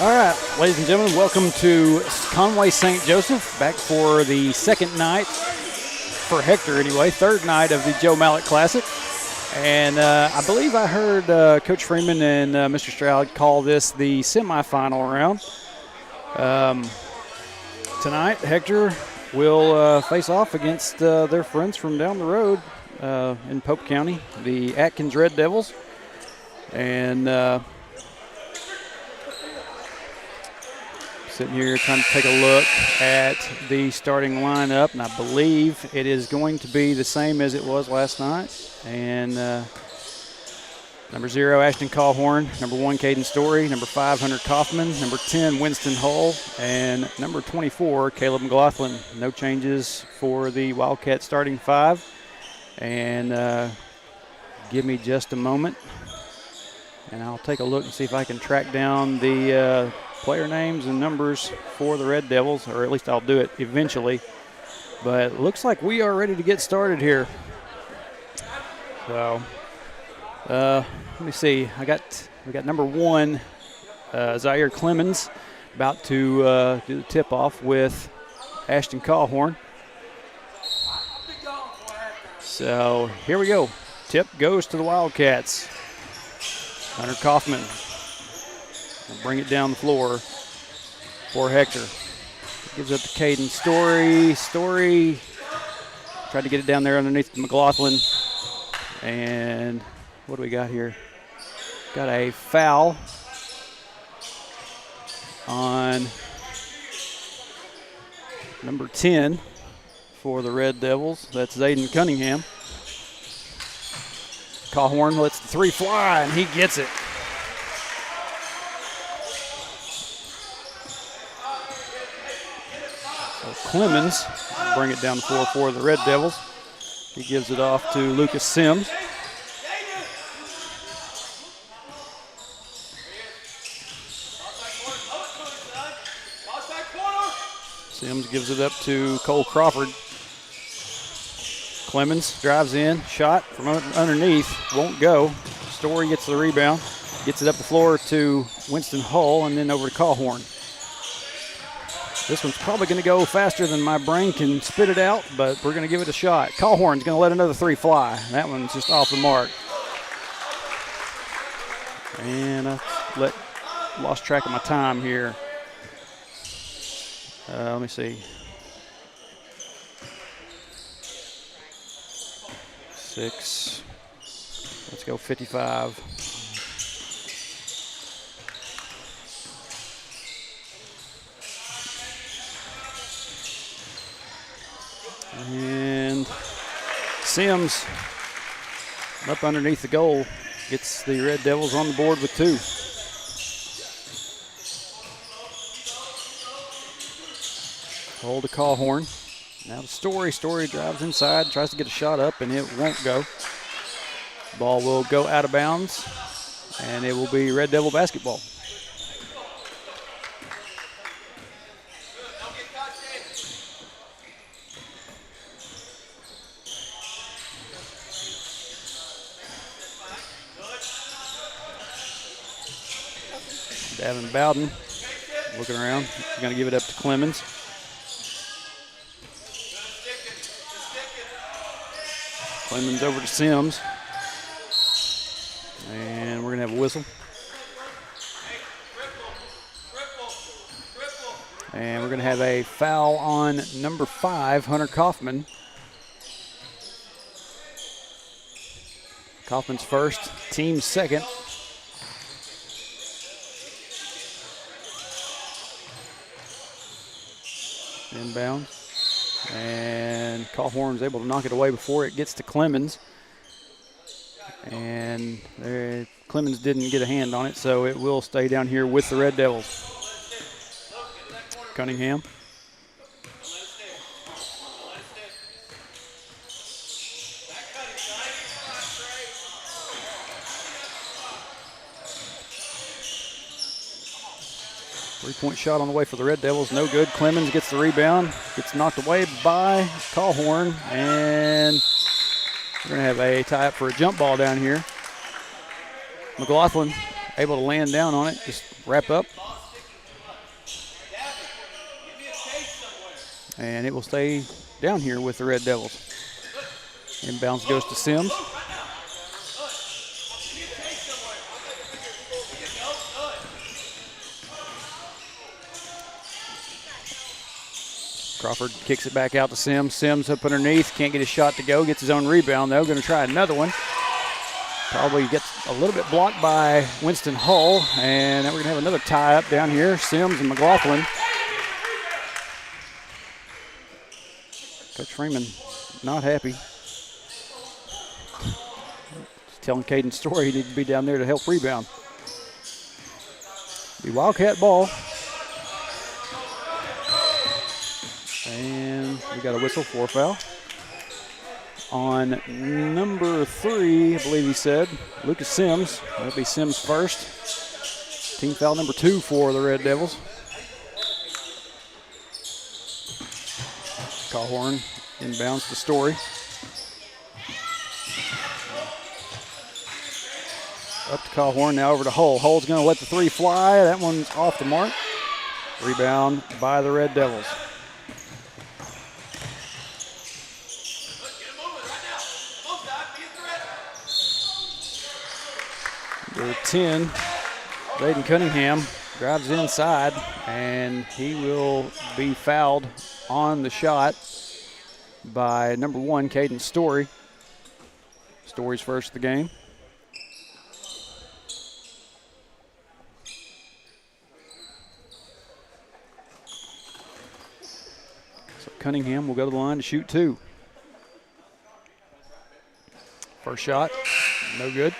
All right, ladies and gentlemen, welcome to Conway St. Joseph, back for the second night, for Hector anyway, third night of the Joe Mallett Classic. And I believe I heard Coach Freeman and Mr. Stroud call this the semifinal round. Tonight, Hector will face off against their friends from down the road in Pope County, the Atkins Red Devils. And sitting here trying to take a look at the starting lineup, and I believe it is going to be the same as it was last night. And number 0, Ashton Callhorn. Number 1, Caden Story. Number 5, Hunter Kaufman. Number 10, Winston Hull. And number 24, Caleb McLaughlin. No changes for the Wildcat starting 5. And give me just a moment, and I'll take a look and see if I can track down the player names and numbers for the Red Devils, or at least I'll do it eventually. But it looks like we are ready to get started here. So let me see. We got number 1, Zaire Clemens, about to do the tip-off with Ashton Callhorn. So here we go. Tip goes to the Wildcats. Hunter Kaufman will bring it down the floor for Hector. Gives up to Caden Story. Story tried to get it down there underneath McLaughlin. And what do we got here? Got a foul on number 10 for the Red Devils. That's Zayden Cunningham. Callhorn lets the 3 fly, and he gets it. So Clemens will bring it down the floor for the Red Devils. He gives it off to Lucas Sims. Sims gives it up to Cole Crawford. Clemens drives in, shot from underneath, won't go. Story gets the rebound, gets it up the floor to Winston Hull, and then over to Callhorn. This one's probably going to go faster than my brain can spit it out, but we're going to give it a shot. Callhorn's going to let another 3 fly. That one's just off the mark. And I lost track of my time here. Let me see. 6. Let's go 55. And Sims up underneath the goal gets the Red Devils on the board with 2. Hold to Callhorn. Now the Story drives inside, tries to get a shot up, and it won't go. Ball will go out of bounds, and it will be Red Devil basketball. Davin Bowden looking around. He's going to give it up to Clemens. Clemens over to Sims. And we're going to have a whistle. And we're going to have a foul on number 5, Hunter Kaufman. Kaufman's first, team's second. Inbound. And Callhorn's able to knock it away before it gets to Clemens. And Clemens didn't get a hand on it, so it will stay down here with the Red Devils. Cunningham. Three-point shot on the way for the Red Devils. No good. Clemens gets the rebound. Gets knocked away by Callhorn. And we're going to have a tie-up for a jump ball down here. McLaughlin able to land down on it. Just wrap up. and it will stay down here with the Red Devils. Inbounds goes to Sims. Crawford kicks it back out to Sims. Sims up underneath, can't get his shot to go, gets his own rebound though. Going to try another one. Probably gets a little bit blocked by Winston Hull, and now we're going to have another tie up down here. Sims and McLaughlin. Coach Freeman not happy. Just telling Caden Story he needs to be down there to help rebound. Be Wildcat ball. And we got a whistle for a foul. On number 3, I believe he said, Lucas Sims. That'll be Sims first. Team foul number 2 for the Red Devils. Cawhorn inbounds to Story. Up to Cawhorn, now over to Hull. Hull's going to let the 3 fly. That one's off the mark. Rebound by the Red Devils. Number 10, Braden Cunningham drives inside, and he will be fouled on the shot by number 1, Caden Story. Story's first of the game. So Cunningham will go to the line to shoot 2. First shot, no good.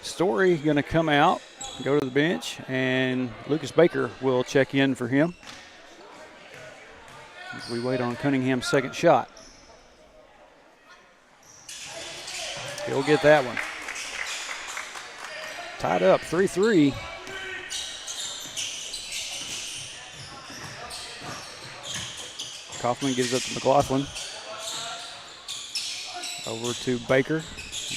Story going to come out, go to the bench, and Lucas Baker will check in for him as we wait on Cunningham's second shot. He'll get that one. Tied up, 3-3. Kaufman gives up to McLaughlin. Over to Baker.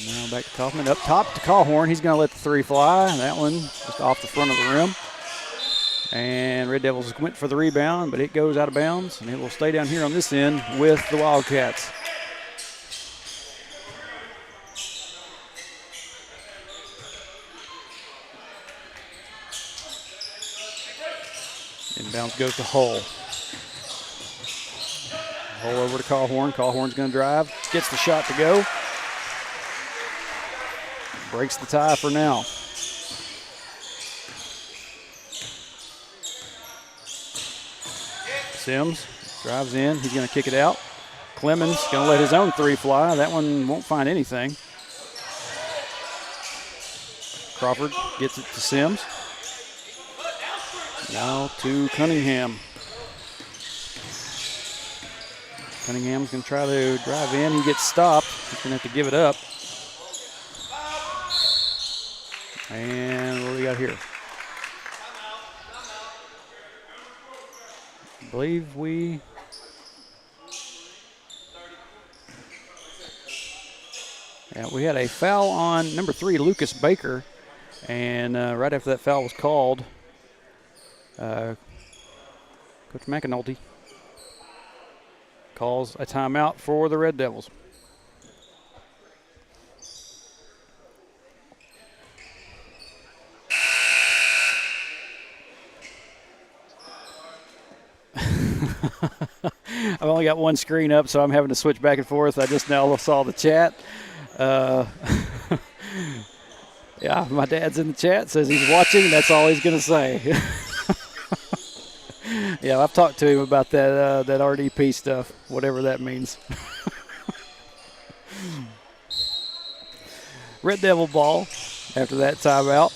Now back to Kaufman. Up top to Cawhorn. He's going to let the 3 fly. That one just off the front of the rim. And Red Devils went for the rebound, but it goes out of bounds, and it will stay down here on this end with the Wildcats. Inbounds goes to Hull. Hull over to Cawhorn. Cawhorn's going to drive. Gets the shot to go. Breaks the tie for now. Sims drives in. He's going to kick it out. Clemens going to let his own 3 fly. That one won't find anything. Crawford gets it to Sims. Now to Cunningham. Cunningham's going to try to drive in. He gets stopped. He's going to have to give it up. And what do we got here? I believe we had a foul on number 3, Lucas Baker. And right after that foul was called, Coach McAnulty calls a timeout for the Red Devils. I've only got one screen up, so I'm having to switch back and forth. I just now saw the chat. Yeah, my dad's in the chat, says he's watching. That's all he's going to say. Yeah, I've talked to him about that RDP stuff, whatever that means. Red Devil ball after that timeout.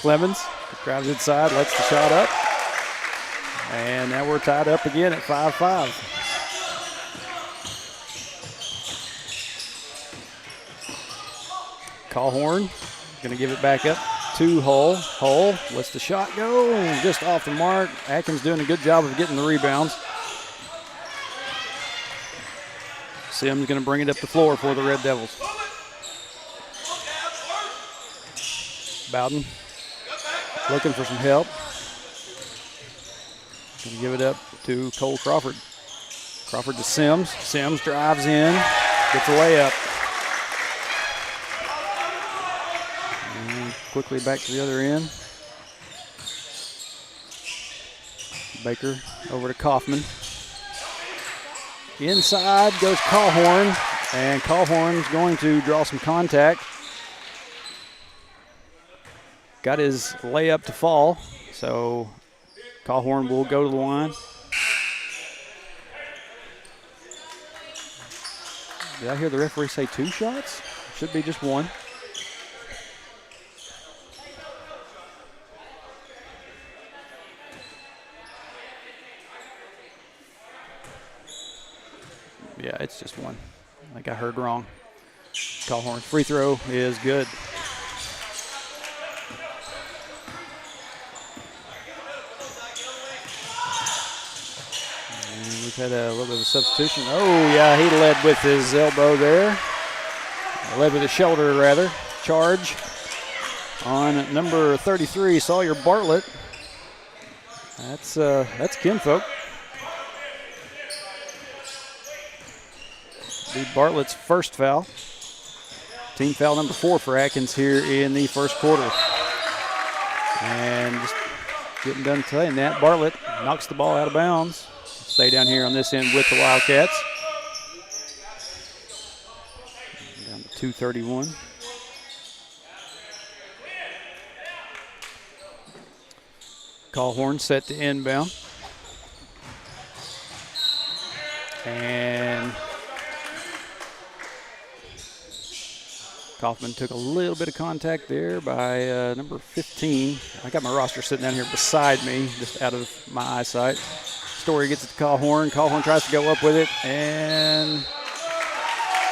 Clemens drives inside, lets the shot up. And now we're tied up again at 5-5. Cawhorn going to give it back up to Hull. Hull lets the shot go, just off the mark. Atkins doing a good job of getting the rebounds. Sims going to bring it up the floor for the Red Devils. Bowden looking for some help. Gonna give it up to Cole Crawford. Crawford to Sims. Sims drives in, gets a layup. And quickly back to the other end. Baker over to Kaufman. Inside goes Callhorn, and Callhorn's going to draw some contact. Got his layup to fall, so Callhorn will go to the line. Did I hear the referee say 2 shots? Should be just 1. Yeah, it's just 1. I think I heard wrong. Callhorn's free throw is good. We've had a little bit of a substitution. Oh, yeah, he led with his elbow there. Led with his shoulder, rather. Charge on number 33, Sawyer Bartlett. That's kinfolk. Be Bartlett's first foul. Team foul number 4 for Atkins here in the first quarter. And just getting done playing that. Bartlett knocks the ball out of bounds. Stay down here on this end with the Wildcats. Down to 2:31. Callhorn set to inbound. And Kaufman took a little bit of contact there by number 15. I got my roster sitting down here beside me, just out of my eyesight. Story gets it to Callhorn. Callhorn tries to go up with it, and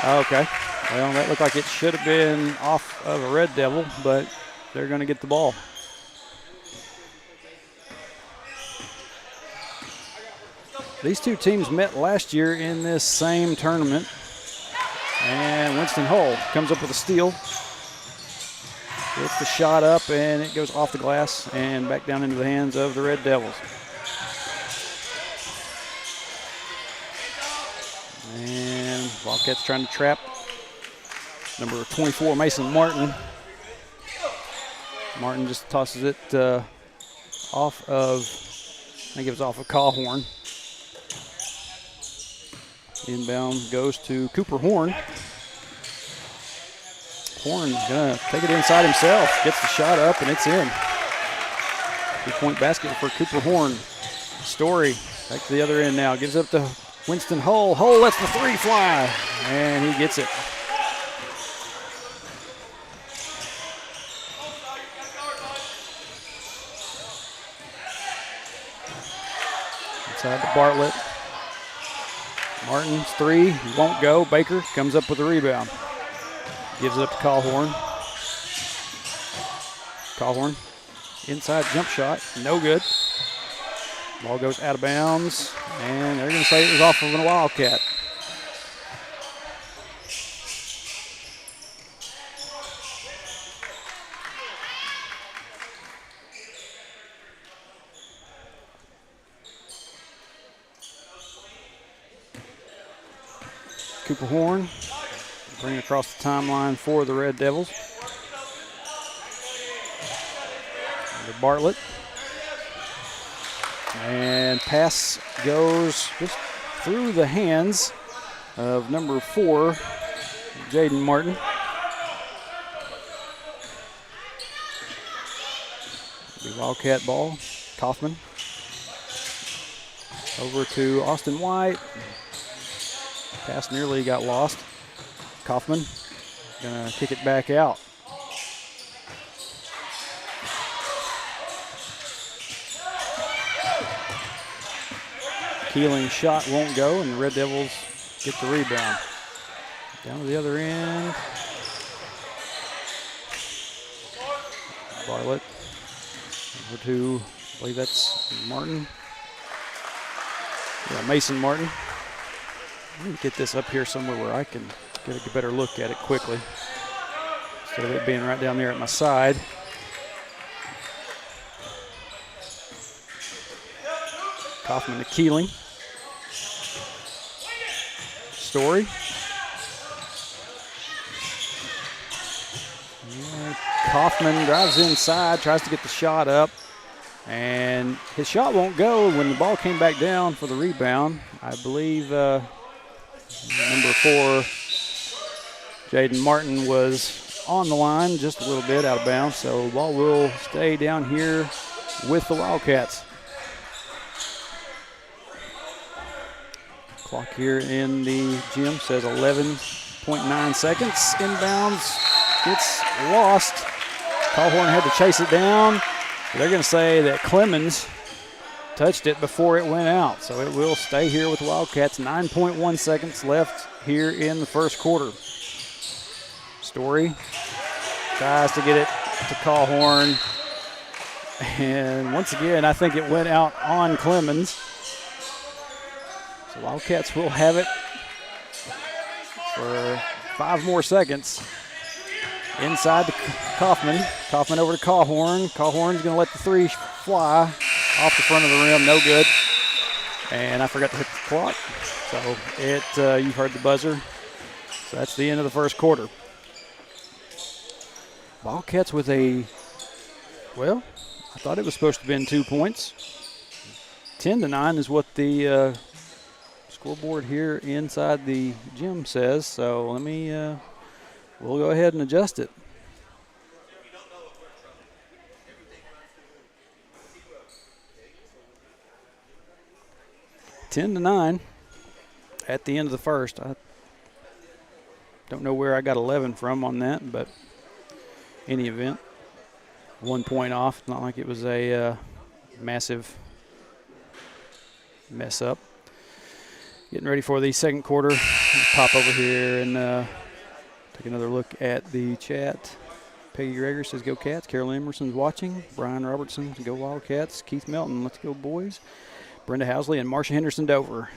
okay. Well, that looked like it should have been off of a Red Devil, but they're going to get the ball. These two teams met last year in this same tournament, and Winston Hull comes up with a steal. Gets the shot up, and it goes off the glass and back down into the hands of the Red Devils. And Wildcats trying to trap number 24, Mason Martin. Martin just tosses it off of, I think it was off of Callhorn. Inbound goes to Cooper Horn. Horn's gonna take it inside himself. Gets the shot up and it's in. 2-point basket for Cooper Horn. Story back to the other end now. Gives up to Winston Hull. Hull lets the 3 fly, and he gets it. Inside to Bartlett. Martin's 3 won't go. Baker comes up with the rebound. Gives it up to Callhorn. Callhorn, inside jump shot, no good. Ball goes out of bounds, and they're going to say it was off of a Wildcat. Cooper Horn bring it across the timeline for the Red Devils. To Bartlett. And pass goes just through the hands of number 4, Jaden Martin. The Wildcat ball. Kaufman. Over to Austin White. Pass nearly got lost. Kaufman gonna kick it back out. Keeling shot won't go, and the Red Devils get the rebound. Down to the other end. Bartlett over to, I believe that's Martin. Yeah, Mason Martin. Let me get this up here somewhere where I can get a better look at it quickly, instead of it being right down there at my side. Kaufman to Keeling. Story. Kaufman drives inside, tries to get the shot up, and his shot won't go. When the ball came back down for the rebound, I believe number 4, Jaden Martin, was on the line just a little bit out of bounds, so the ball will stay down here with the Wildcats. Clock here in the gym says 11.9 seconds. Inbounds gets lost. Calhorn had to chase it down. They're going to say that Clemens touched it before it went out, so it will stay here with the Wildcats. 9.1 seconds left here in the first quarter. Story tries to get it to Calhorn, and once again, I think it went out on Clemens. So Wildcats will have it for 5 more seconds. Inside to Kaufman. Kaufman over to Calhorn. Calhorn's going to let the 3 fly off the front of the rim. No good. And I forgot to hit the clock. So you've heard the buzzer. So that's the end of the first quarter. Wildcats with I thought it was supposed to be 2 points. 10-9 is what the scoreboard here inside the gym says. So let me, we'll go ahead and adjust it. Ten to 9 at the end of the first. I don't know where I got 11 from on that, but any event, 1 point off. It's not like it was a massive mess up. Getting ready for the second quarter. Let's pop over here and take another look at the chat. Peggy Greger says, go Cats. Carol Emerson's watching. Brian Robertson, go Wildcats. Keith Melton, let's go boys. Brenda Housley and Marsha Henderson Dover.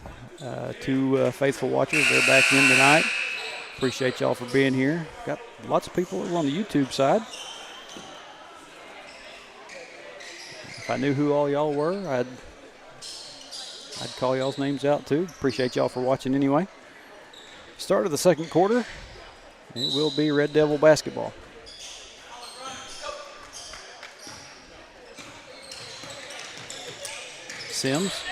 2 faithful watchers. They're back in tonight. Appreciate y'all for being here. Got lots of people on the YouTube side. If I knew who all y'all were, I'd call y'all's names out too. Appreciate y'all for watching anyway. Start of the second quarter. It will be Red Devil basketball. Sims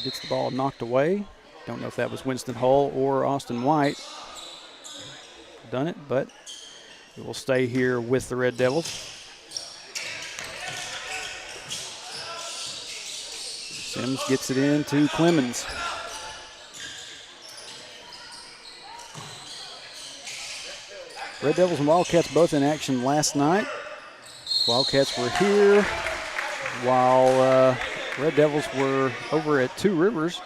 gets the ball knocked away. Don't know if that was Winston Hull or Austin White done it, but it will stay here with the Red Devils. Sims gets it in to Clemens. Red Devils and Wildcats both in action last night. Wildcats were here while Red Devils were over at Two Rivers.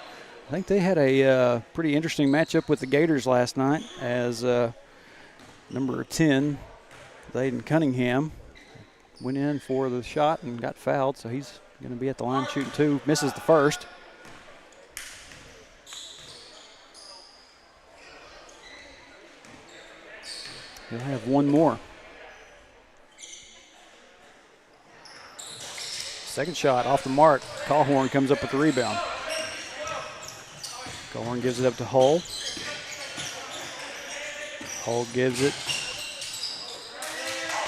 I think they had a pretty interesting matchup with the Gators last night as number 10, Layden Cunningham, went in for the shot and got fouled, so he's going to be at the line shooting 2. Misses the first. He'll have 1 more. Second shot off the mark. Calhorn comes up with the rebound. Calhorn gives it up to Hull. Hull gives it.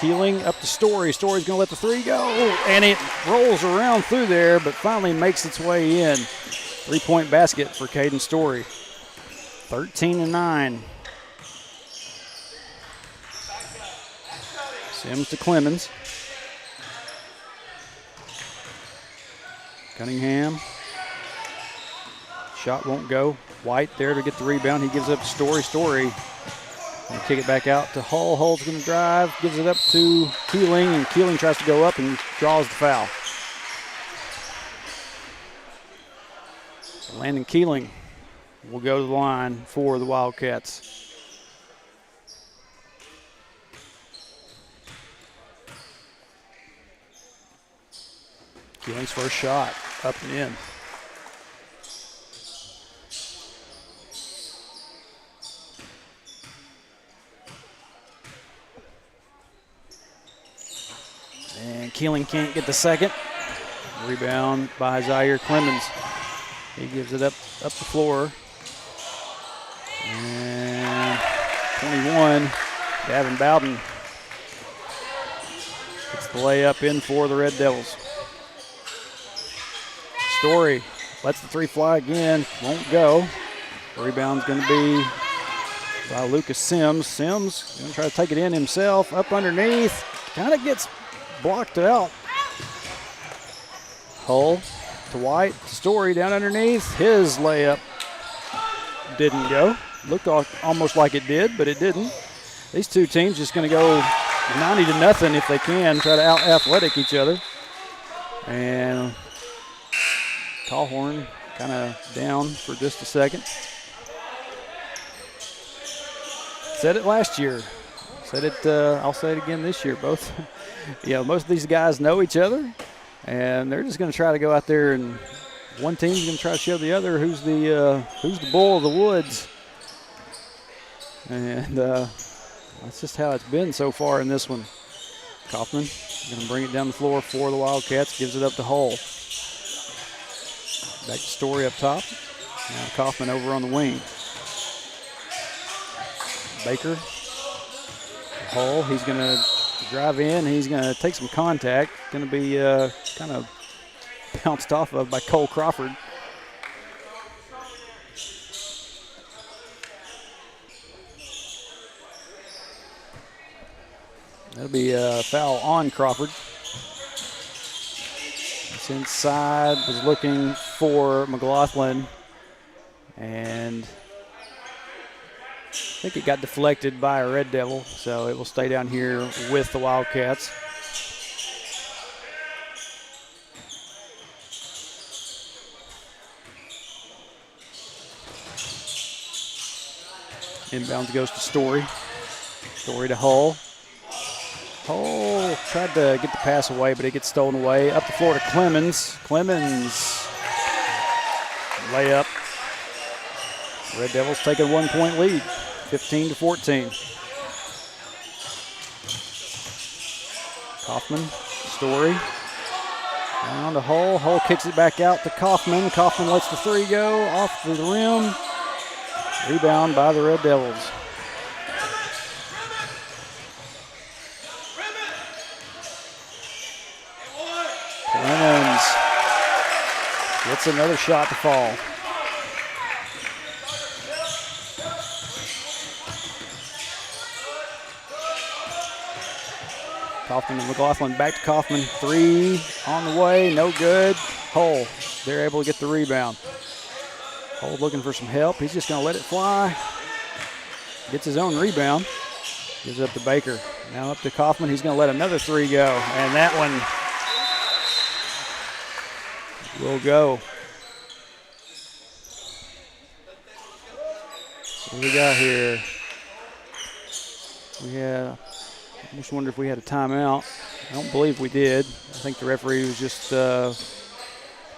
Keeling up to Story. Story's going to let the 3 go. And it rolls around through there, but finally makes its way in. 3-point basket for Caden Story. 13-9. Sims to Clemens. Cunningham. Shot won't go. White there to get the rebound. He gives it up to Story. Story going to kick it back out to Hull. Hull's going to drive. Gives it up to Keeling, and Keeling tries to go up and draws the foul. So Landon Keeling will go to the line for the Wildcats. Keeling's first shot, up and in. And Keeling can't get the second. Rebound by Zaire Clemens. He gives it up the floor. And 21, Gavin Bowden gets the layup in for the Red Devils. Story lets the three fly again, won't go. Rebound's going to be by Lucas Sims. Sims going to try to take it in himself, up underneath, kind of gets blocked out. Hull to White, Story down underneath. His layup didn't go. Looked almost like it did, but it didn't. These two teams just going to go 90-0 if they can, try to out-athletic each other. And Callhorn kind of down for just a second. Said it last year. Said it. I'll say it again this year. Both, most of these guys know each other, and they're just going to try to go out there, and one team's going to try to show the other who's the bull of the woods. And that's just how it's been so far in this one. Kaufman going to bring it down the floor for the Wildcats. Gives it up to Hull. Back to Story up top. Now Kaufman over on the wing. Baker. Hull, he's going to drive in. He's going to take some contact. Going to be kind of bounced off of by Cole Crawford. That'll be a foul on Crawford. It's inside, was looking for McLaughlin, and I think it got deflected by a Red Devil, so it will stay down here with the Wildcats. Inbounds goes to Story. Story to Hull. Hull tried to get the pass away, but it gets stolen away. Up the floor to Clemens. Clemens, layup. Red Devils take a 1-point lead, 15-14. Kaufman, Story, down to Hull. Hull kicks it back out to Kaufman. Kaufman lets the three go off the rim. Rebound by the Red Devils. Clemens gets another shot to fall. Kaufman and McLaughlin back to Kaufman. Three on the way, no good. Hull, they're able to get the rebound. Hull looking for some help. He's just going to let it fly. Gets his own rebound. Gives it up to Baker. Now up to Kaufman. He's going to let another three go. And that one will go. What do we got here? I almost wonder if we had a timeout. I don't believe we did. I think the referee was just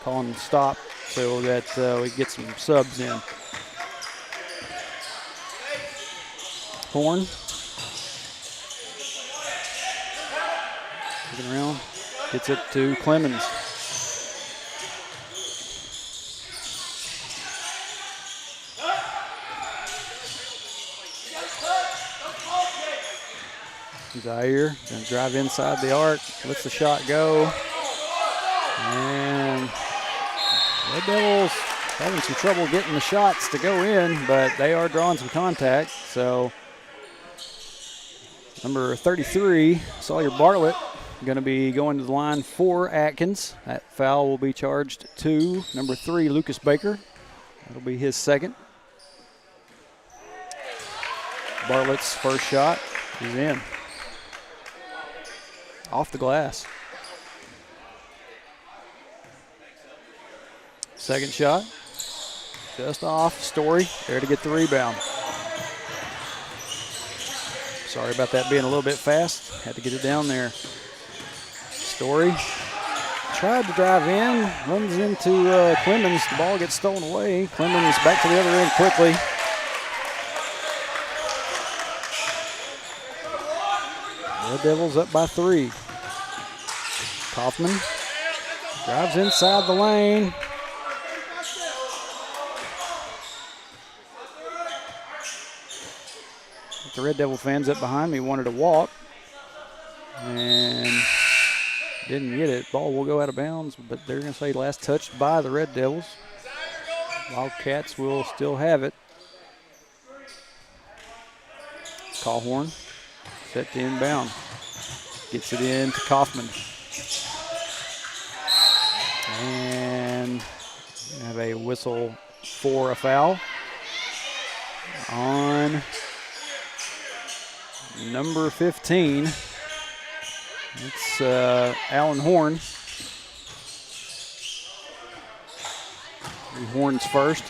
calling stop so that we get some subs in. Horn. Looking around. Gets it to Clemens. Zaire going to drive inside the arc, lets the shot go. And Red Devils having some trouble getting the shots to go in, but they are drawing some contact. So number 33, Sawyer Bartlett, going to be going to the line for Atkins. That foul will be charged to number 3, Lucas Baker. That'll be his second. Bartlett's first shot is in. Off the glass. Second shot, just off. Story there to get the rebound. Sorry about that being a little bit fast. Had to get it down there. Story tried to drive in, runs into Clemens. The ball gets stolen away. Clemens back to the other end quickly. Red Devils up by 3. Kaufman Drives inside the lane. The Red Devil fans up behind me wanted to walk. And didn't get it. Ball will go out of bounds, but they're going to say last touched by the Red Devils. Wildcats will still have it. Callhorn set to inbound. Gets it in to Kaufman. And we have a whistle for a foul on number 15. It's Alan Horn. Horn's first.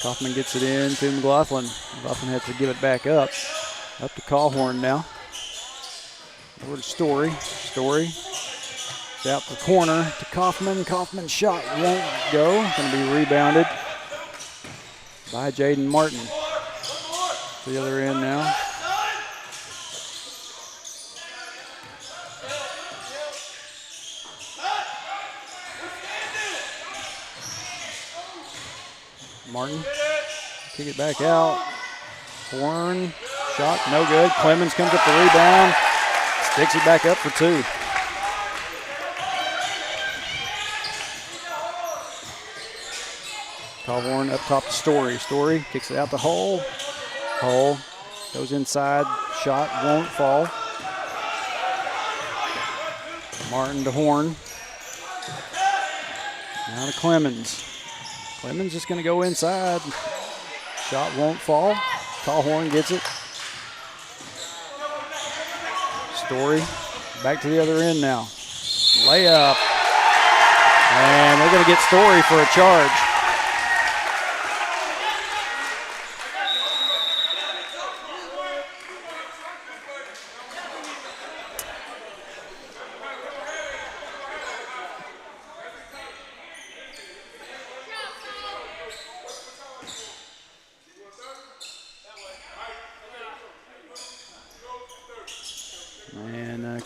Kaufman gets it in to McLaughlin. McLaughlin has to give it back up. Up to Callhorn now. Over to Story. Story. It's out the corner to Kaufman. Kaufman's shot won't go. Going to be rebounded by Jaden Martin. To the other end now. Martin, kick it back out. Horn, shot, no good. Clemens comes up the rebound, sticks it back up for two. Callhorn up top to Story. Story kicks it out the hole. Hole goes inside, shot won't fall. Martin to Horn. Now to Clemens. Clemens just going to go inside. Shot won't fall. Callhorn gets it. Story back to the other end now. Layup. And they're going to get Story for a charge.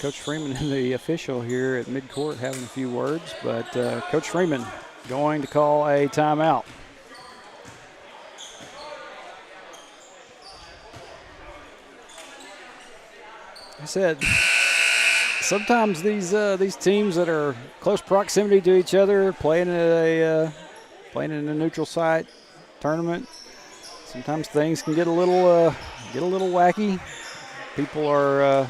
Coach Freeman and the official here at midcourt having a few words, but Coach Freeman going to call a timeout. I said, sometimes these teams that are close proximity to each other, playing in a neutral site tournament, sometimes things can get a little wacky. People are.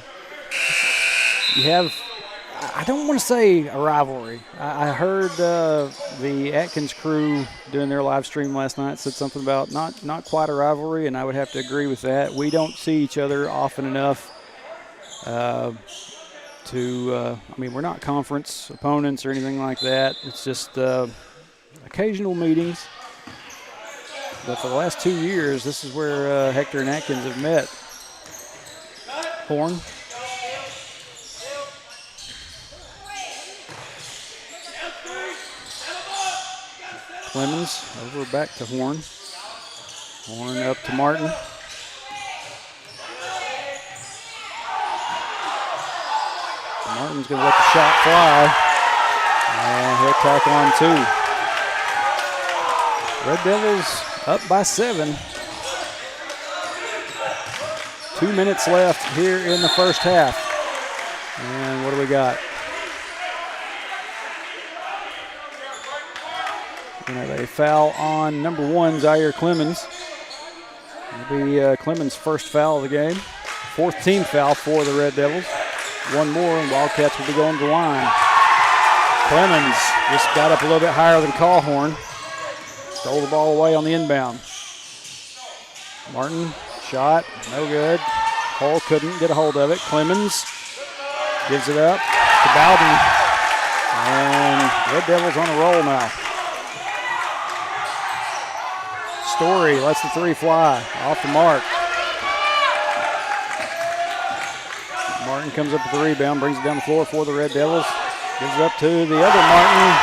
I don't want to say a rivalry. I heard the Atkins crew doing their live stream last night said something about not quite a rivalry, and I would have to agree with that. We don't see each other often enough we're not conference opponents or anything like that. It's just occasional meetings. But for the last 2 years, this is where Hector and Atkins have met. Horn. Clemens over back to Horn. Horn up to Martin. Martin's going to let the shot fly. And he'll tack on two. Red Devils up by 7. 2 minutes left here in the first half. And what do we got? We have a foul on number 1, Zaire Clemens. It'll be Clemens' first foul of the game. 4th team foul for the Red Devils. One more, and Wildcats will be going to the line. Clemens just got up a little bit higher than Callhorn. Stole the ball away on the inbound. Martin, shot, no good. Hull couldn't get a hold of it. Clemens gives it up to Bowden. And Red Devils on a roll now. Story lets the three fly off the mark. Martin comes up with the rebound, brings it down the floor for the Red Devils. Gives it up to the other Martin.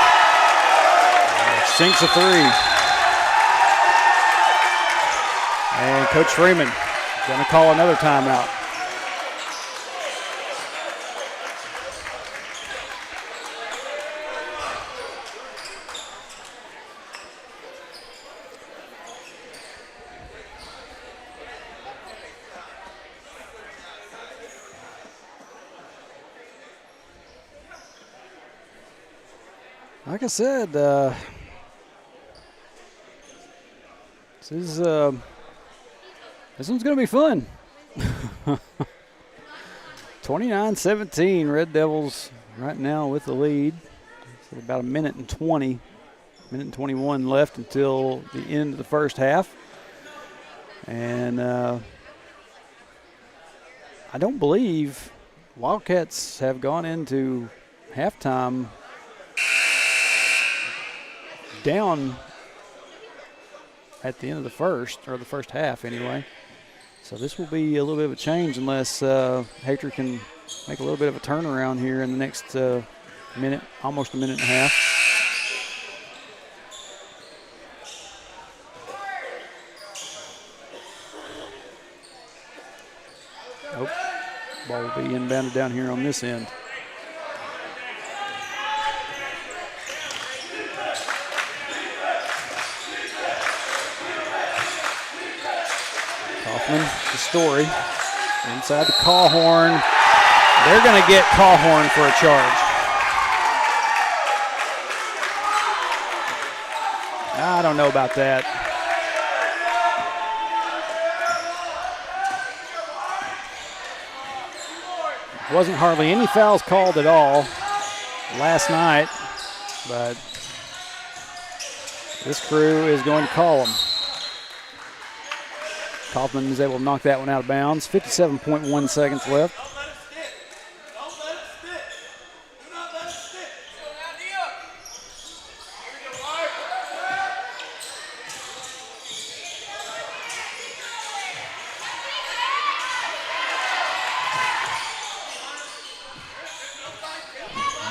Sinks a three. And Coach Freeman going to call another timeout. like I said, this one's going to be fun. 29-17, Red Devils right now with the lead. So about a minute and 21 left until the end of the first half. And I don't believe Wildcats have gone into halftime down at the end of the first half anyway. So this will be a little bit of a change unless Hector can make a little bit of a turnaround here in the next minute, almost a minute and a half. Oh, ball will be inbounded down here on this end. Kaufman, the Story, inside the Callhorn. They're going to get Callhorn for a charge. I don't know about that. Wasn't hardly any fouls called at all last night, but this crew is going to call them. Kaufman is able to knock that one out of bounds. 57.1 seconds left.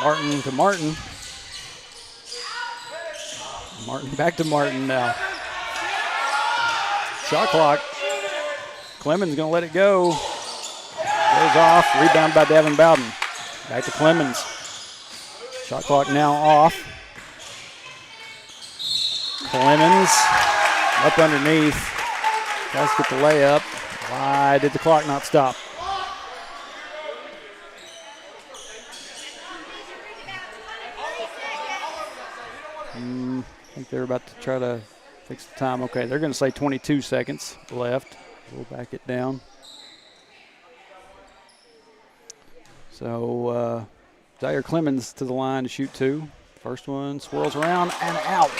Martin to Martin. Martin back to Martin now. Shot clock. Clemens going to let it go. Goes off. Rebound by Devin Bowden. Back to Clemens. Shot clock now off. Clemens up underneath. Tries to get the layup. Why did the clock not stop? I think they're about to try to fix the time. Okay, they're going to say 22 seconds left. We'll back it down. So Zaire Clemens to the line to shoot two. First one swirls around and out.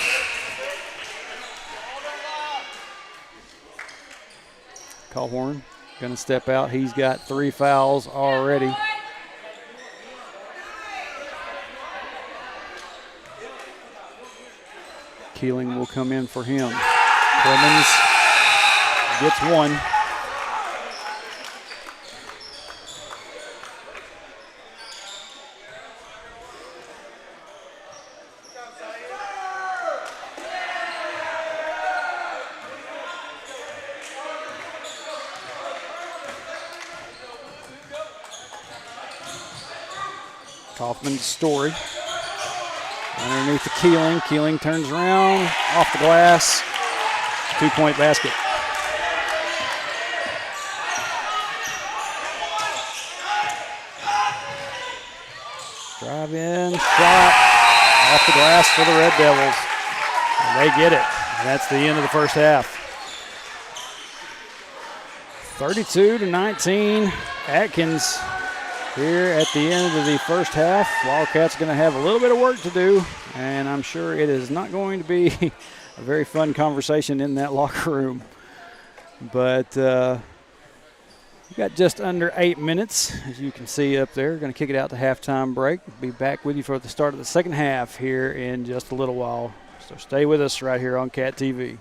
Callhorn going to step out. He's got 3 fouls already. Keeling will come in for him. Clemens gets one. Kaufman's Story. Underneath the Keeling. Keeling turns around, off the glass. 2-point basket. Drive in, shot, off the glass for the Red Devils. And they get it. And that's the end of the first half. 32-19, Atkins here at the end of the first half. Wildcats going to have a little bit of work to do, and I'm sure it is not going to be a very fun conversation in that locker room. But we've got just under 8 minutes, as you can see up there. Going to kick it out to halftime break. Be back with you for the start of the second half here in just a little while. So stay with us right here on Cat TV.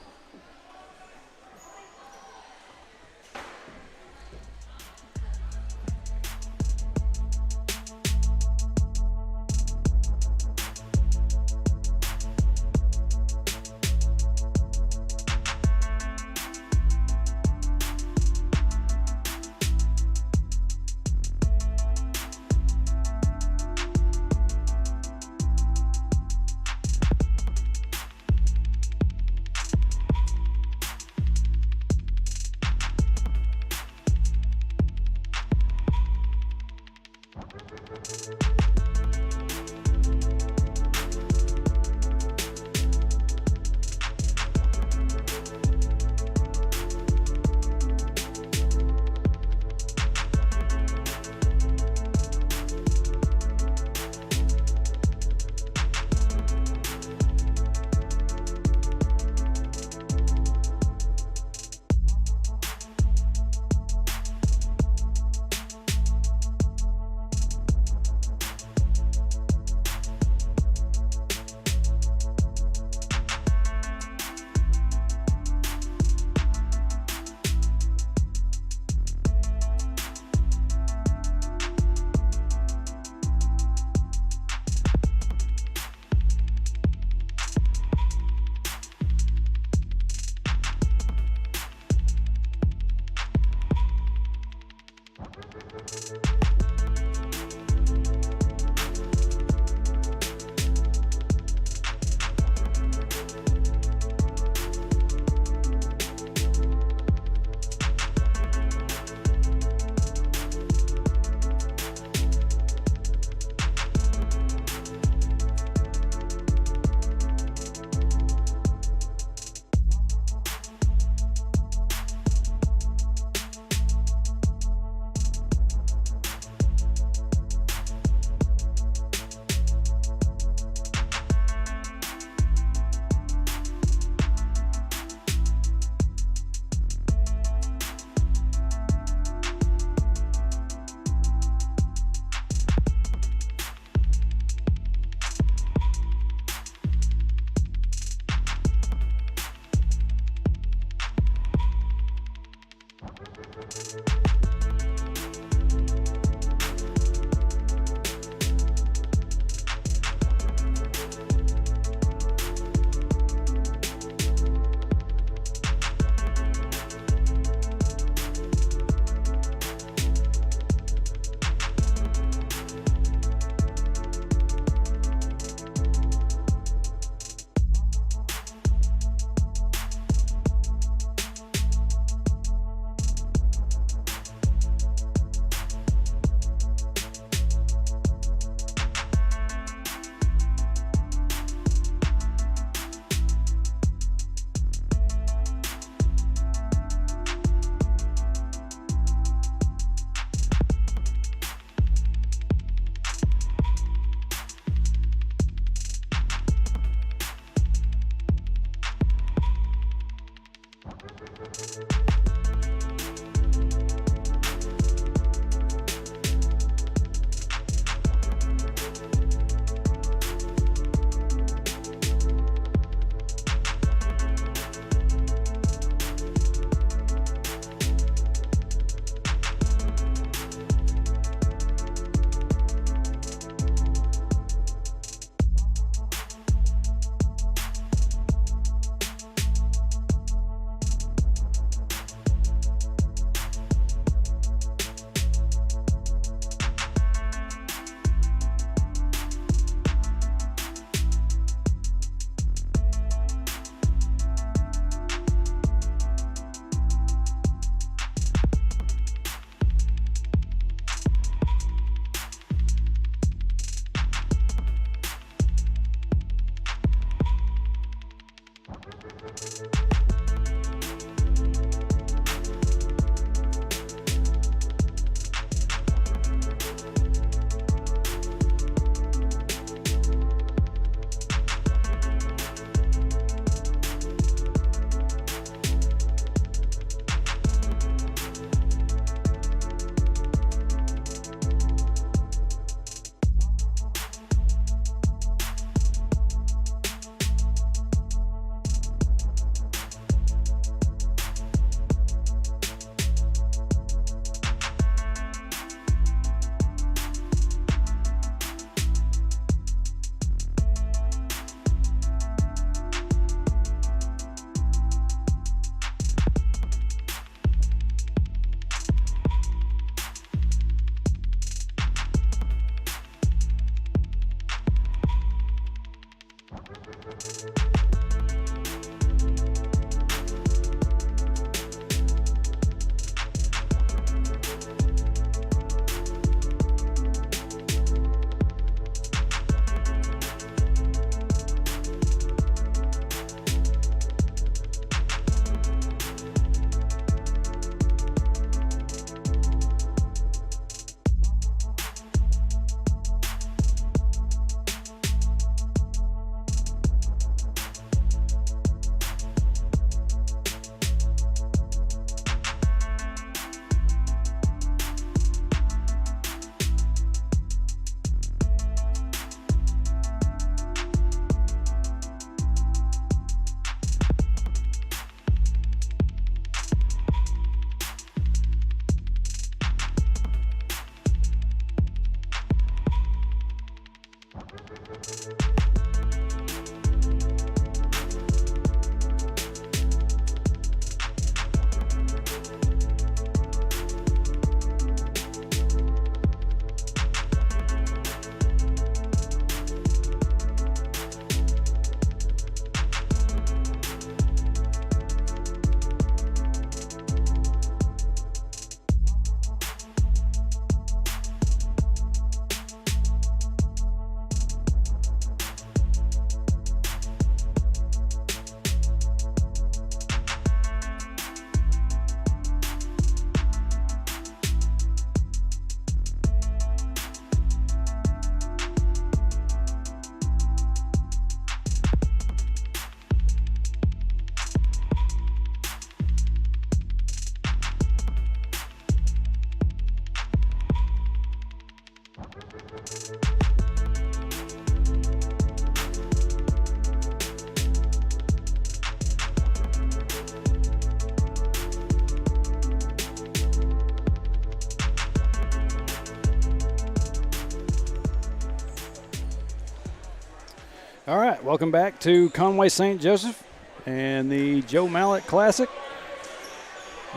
All right, welcome back to Conway St. Joseph and the Joe Mallett Classic.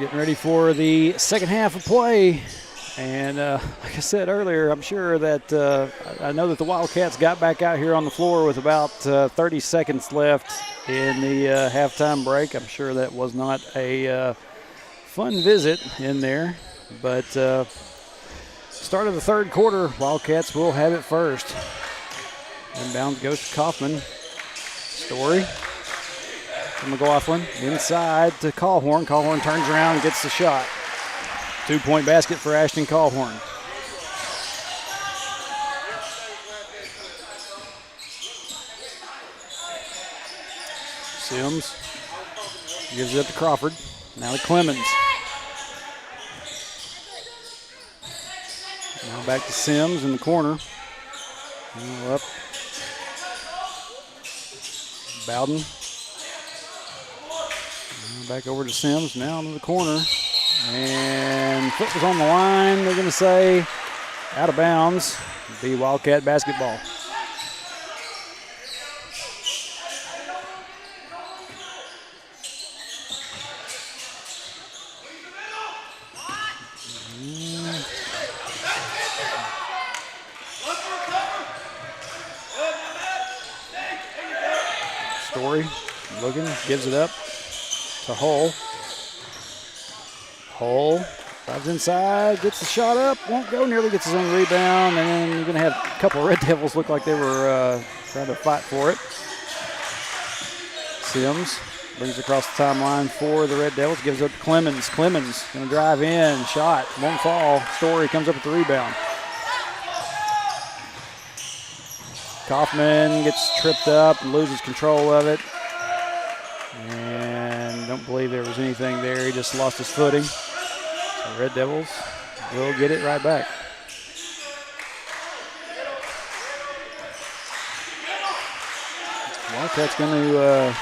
Getting ready for the second half of play. And like I said earlier, I'm sure that I know that the Wildcats got back out here on the floor with about 30 seconds left in the halftime break. I'm sure that was not a fun visit in there. But start of the third quarter, Wildcats will have it first. Inbound goes to Kaufman. Story to McLaughlin. Inside to Callhorn. Callhorn turns around and gets the shot. 2-point basket for Ashton Callhorn. Sims gives it up to Crawford. Now to Clemens. Now back to Sims in the corner. Up. Bowden. Back over to Sims. Now into the corner. And foot was on the line. They're going to say out of bounds. Be Wildcat basketball. Story looking, gives it up to Hull. Hull drives inside, gets the shot up, won't go, nearly gets his own rebound, and then you're going to have a couple of Red Devils look like they were trying to fight for it. Sims brings it across the timeline for the Red Devils, gives it up to Clemens. Clemens going to drive in, shot, won't fall. Story comes up with the rebound. Kaufman gets tripped up and loses control of it. And don't believe there was anything there. He just lost his footing. So Red Devils will get it right back. Wildcats going to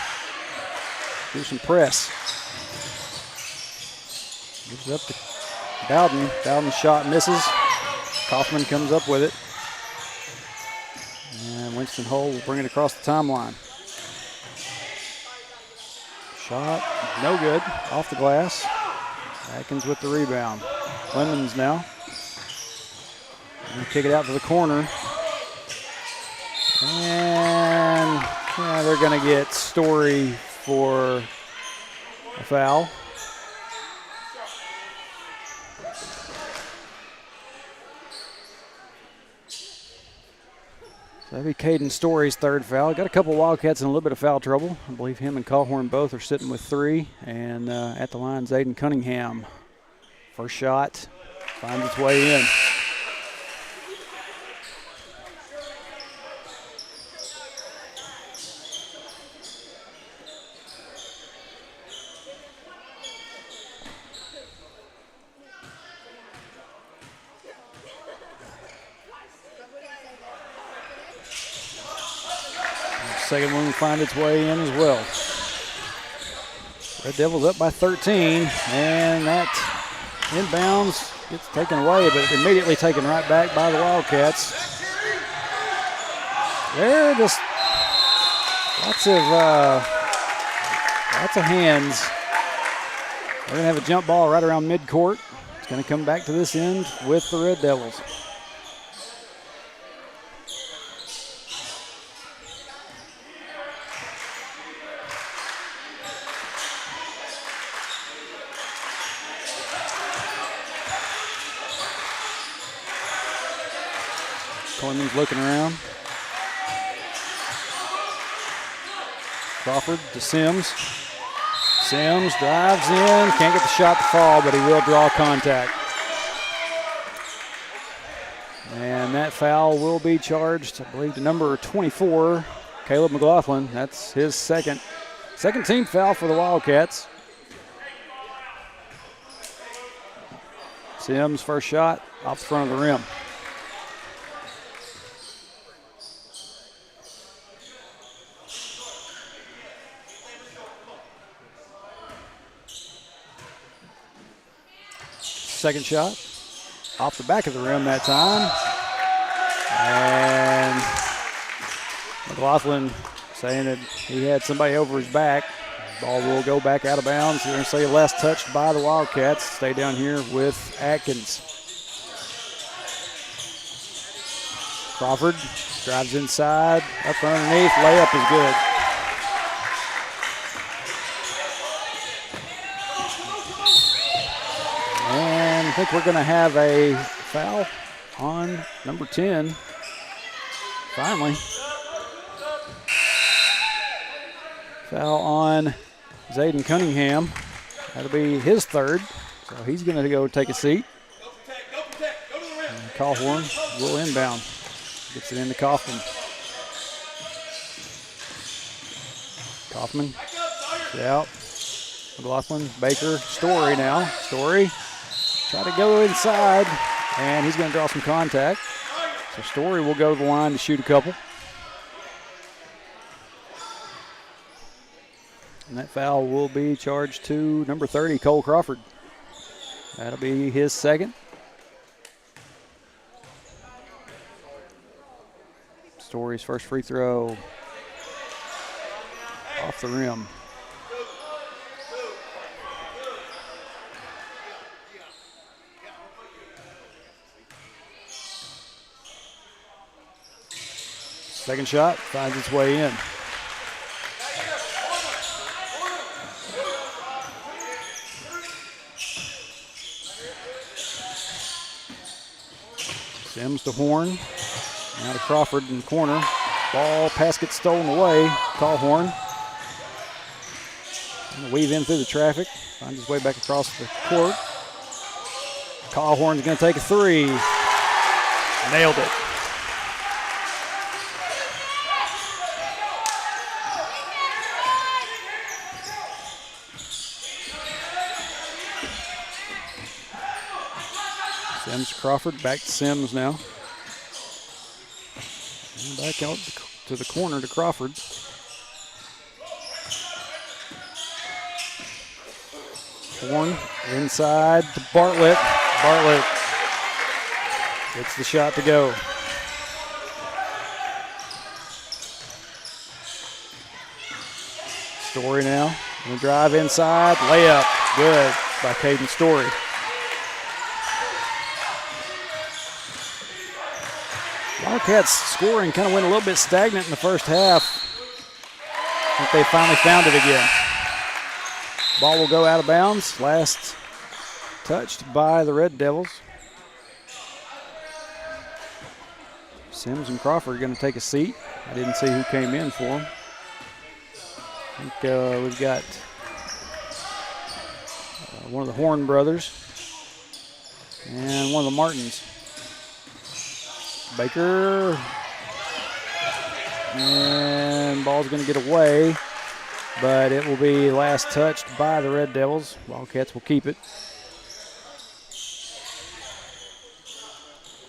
do some press. Gives it up to Bowden. Bowden's shot misses. Kaufman comes up with it. And Winston Hull will bring it across the timeline. Shot, no good, off the glass. Atkins with the rebound. Clemens now. Kick it out to the corner. And they're going to get Story for a foul. That'd be Caden Story's third foul. Got a couple Wildcats in a little bit of foul trouble. I believe him and Callhorn both are sitting with 3. And at the line, Zayden Cunningham. First shot finds its way in. Second one will find its way in as well. Red Devils up by 13, and that inbounds gets taken away, but immediately taken right back by the Wildcats. They're just lots of hands. They're going to have a jump ball right around midcourt. It's going to come back to this end with the Red Devils. Clemens looking around. Crawford to Sims. Sims drives in, can't get the shot to fall, but he will draw contact. And that foul will be charged, I believe, to number 24, Caleb McLaughlin. That's his second team foul for the Wildcats. Sims' first shot off the front of the rim. Second shot off the back of the rim that time. And McLaughlin saying that he had somebody over his back. Ball will go back out of bounds. You're going to say last touched by the Wildcats. Stay down here with Atkins. Crawford drives inside, up underneath, layup is good. And I think we're going to have a foul on number 10. Finally. Foul on Zayden Cunningham. That'll be his third. So he's going to go take a seat. And Callhorn will inbound. Gets it into Kaufman. Kaufman, get out. McLaughlin, Baker, Story now. Story, try to go inside, and he's going to draw some contact. So Story will go to the line to shoot a couple. And that foul will be charged to number 30, Cole Crawford. That'll be his second. Story's first free throw off the rim. Second shot finds its way in. Sims to Horn. Now to Crawford in the corner. Ball, pass gets stolen away. Callhorn. Weave in through the traffic. Finds his way back across the court. Callhorn's going to take a three. Nailed it. Sims to Crawford. Back to Sims now. And back out to the corner to Crawford. Horn inside to Bartlett. Bartlett gets the shot to go. Story now. Gonna drive inside. Layup. Good by Caden Story. Wildcats scoring kind of went a little bit stagnant in the first half. I think they finally found it again. Ball will go out of bounds. Last touched by the Red Devils. Sims and Crawford are going to take a seat. I didn't see who came in for them. I think we've got one of the Horn brothers and one of the Martins. Baker, and ball's going to get away, but it will be last touched by the Red Devils. Wildcats will keep it.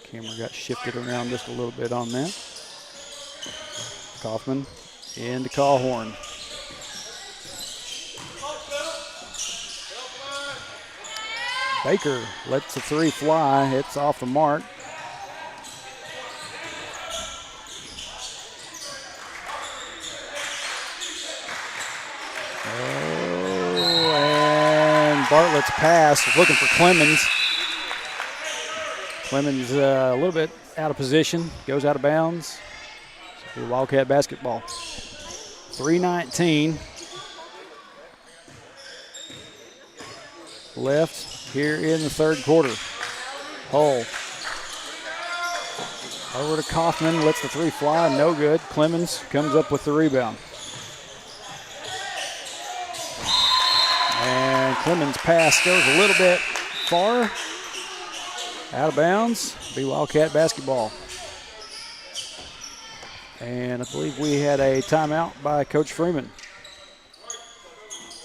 Camera got shifted around just a little bit on that. Kaufman into Callhorn. Baker lets the three fly. It's off the mark. Bartlett's pass is looking for Clemens. Clemens a little bit out of position, goes out of bounds. So Wildcat basketball. 3:19 left here in the third quarter. Hull over to Kaufman, lets the three fly, no good. Clemens comes up with the rebound. And Clemens' pass goes a little bit far. Out of bounds. Be Wildcat basketball. And I believe we had a timeout by Coach Freeman.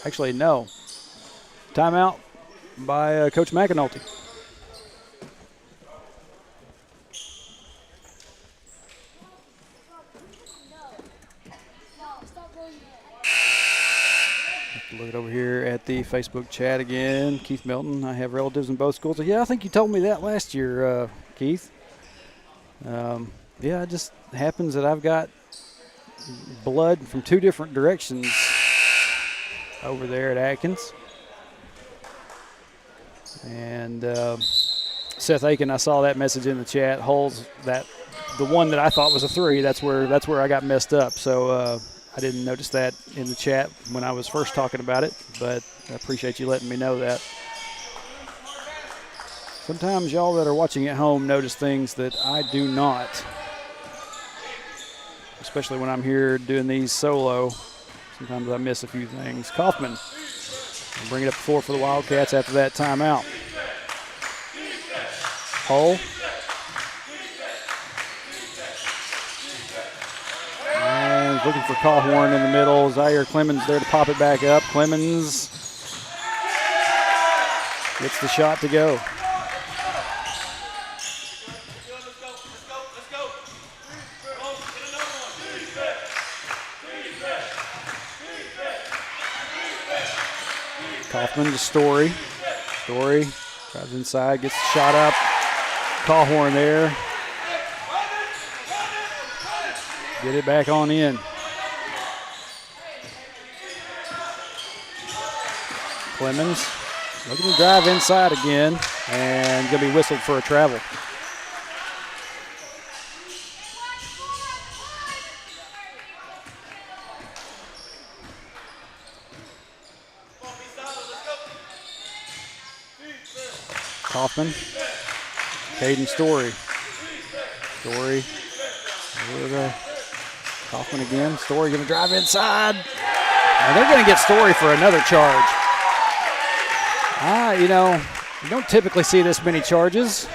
Actually, no. Timeout by Coach McAnulty. Look over here at the Facebook chat again. Keith Milton, I have relatives in both schools. Yeah, I think you told me that last year, Keith. Yeah, it just happens that I've got blood from two different directions over there at Atkins. And Seth Aiken, I saw that message in the chat, holds that the one that I thought was a 3. That's where I got messed up. So I didn't notice that in the chat when I was first talking about it, but I appreciate you letting me know that. Sometimes y'all that are watching at home notice things that I do not, especially when I'm here doing these solo. Sometimes I miss a few things. Kaufman will bring it up the floor for the Wildcats after that timeout. Hull. And looking for Cawhorn in the middle. Zaire Clemens there to pop it back up. Clemens gets the shot to go. Kaufman to Story. Story drives inside, gets the shot up. Cawhorn there. Get it back on in. Clemens looking to drive inside again and going to be whistled for a travel. Kaufman, Caden Story. Story, Kaufman again. Story going to drive inside. And they're going to get Story for another charge. You know, you don't typically see this many charges.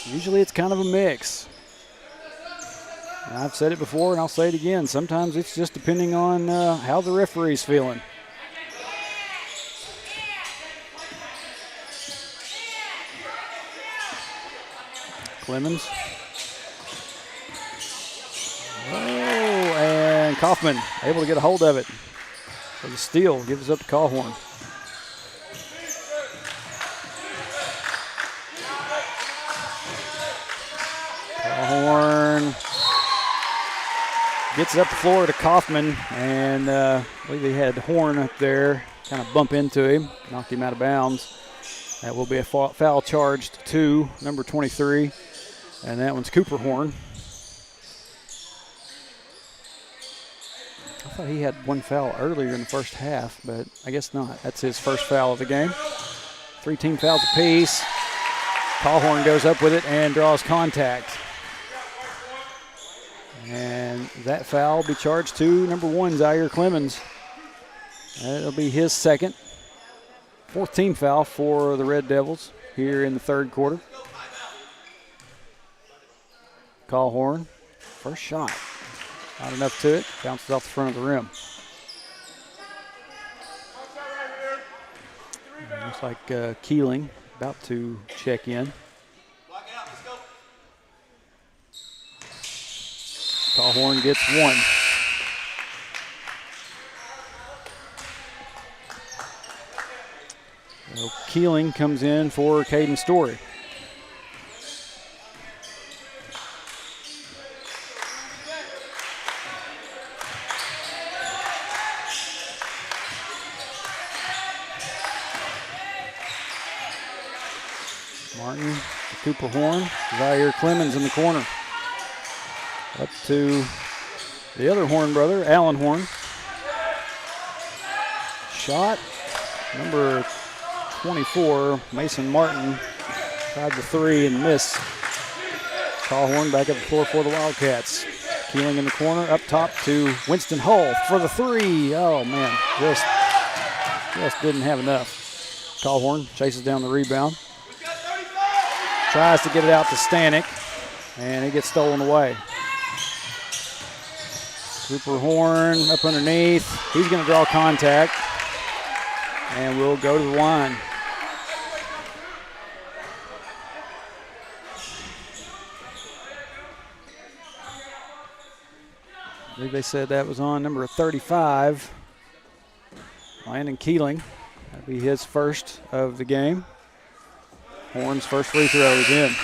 Usually it's kind of a mix. And I've said it before and I'll say it again. Sometimes it's just depending on how the referee's feeling. Clemens. Oh, and Kaufman able to get a hold of it. For the steal, gives it up to Cawhorn. Cawhorn gets it up the floor to Kaufman, and I believe he had Horn up there, kind of bump into him, knocked him out of bounds. That will be a foul charged to number 23, and that one's Cooper Horn. I thought he had one foul earlier in the first half, but I guess not. That's his first foul of the game. 3 team fouls apiece. Cawhorn goes up with it and draws contact. And that foul will be charged to number 1, Zaire Clemens. That'll be his second. 4th team foul for the Red Devils here in the third quarter. Cawhorn, first shot. Not enough to it. Bounces off the front of the rim. Looks like Keeling about to check in. Cawhorn gets 1. So Keeling comes in for Caden Story. Martin to Cooper Horn. Zaire Clemens in the corner. Up to the other Horn brother, Alan Horn. Shot, number 24, Mason Martin, tried the 3 and missed. Cawhorn back up the floor for the Wildcats. Keeling in the corner, up top to Winston Hull for the 3. Oh, man, just didn't have enough. Cawhorn chases down the rebound. Tries to get it out to Stanek, and it gets stolen away. Cooper Horn up underneath. He's going to draw contact, and we'll go to the line. I believe they said that was on number 35, Landon Keeling. That'll be his first of the game. Horn's first free throw is in.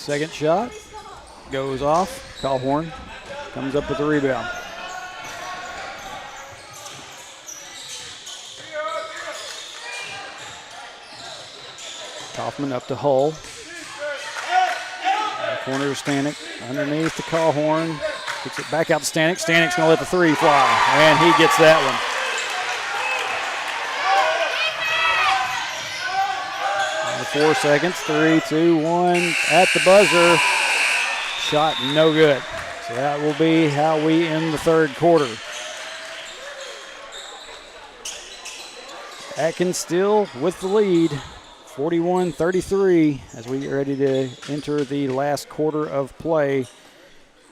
Second shot goes off. Callhorn comes up with the rebound. Kaufman up to Hull. Corner to Stanek. Underneath to Callhorn. Kicks it back out to Stanek. Stanek's going to let the three fly, and he gets that one. 4 seconds. 3, 2, 1. At the buzzer. Shot no good. So that will be how we end the third quarter. Atkins still with the lead. 41-33 as we get ready to enter the last quarter of play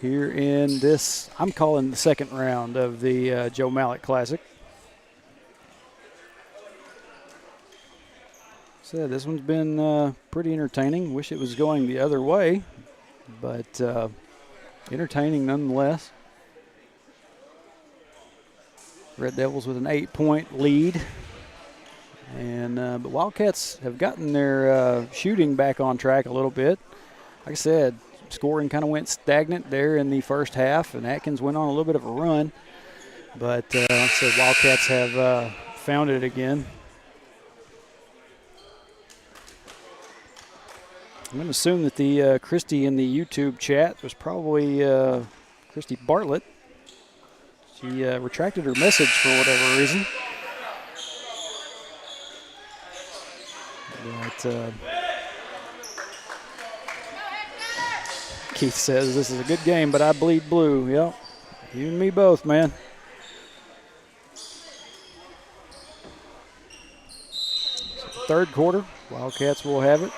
here in this, I'm calling the second round of the Joe Mallett Classic. So this one's been pretty entertaining. Wish it was going the other way, but entertaining nonetheless. Red Devils with an 8-point lead. And but Wildcats have gotten their shooting back on track a little bit. Like I said, scoring kind of went stagnant there in the first half, and Atkins went on a little bit of a run. But like I said, Wildcats have found it again. I'm going to assume that the Christy in the YouTube chat was probably Christy Bartlett. She retracted her message for whatever reason. But Keith says this is a good game, but I bleed blue. Yep, you and me both, man. Third quarter, Wildcats will have it.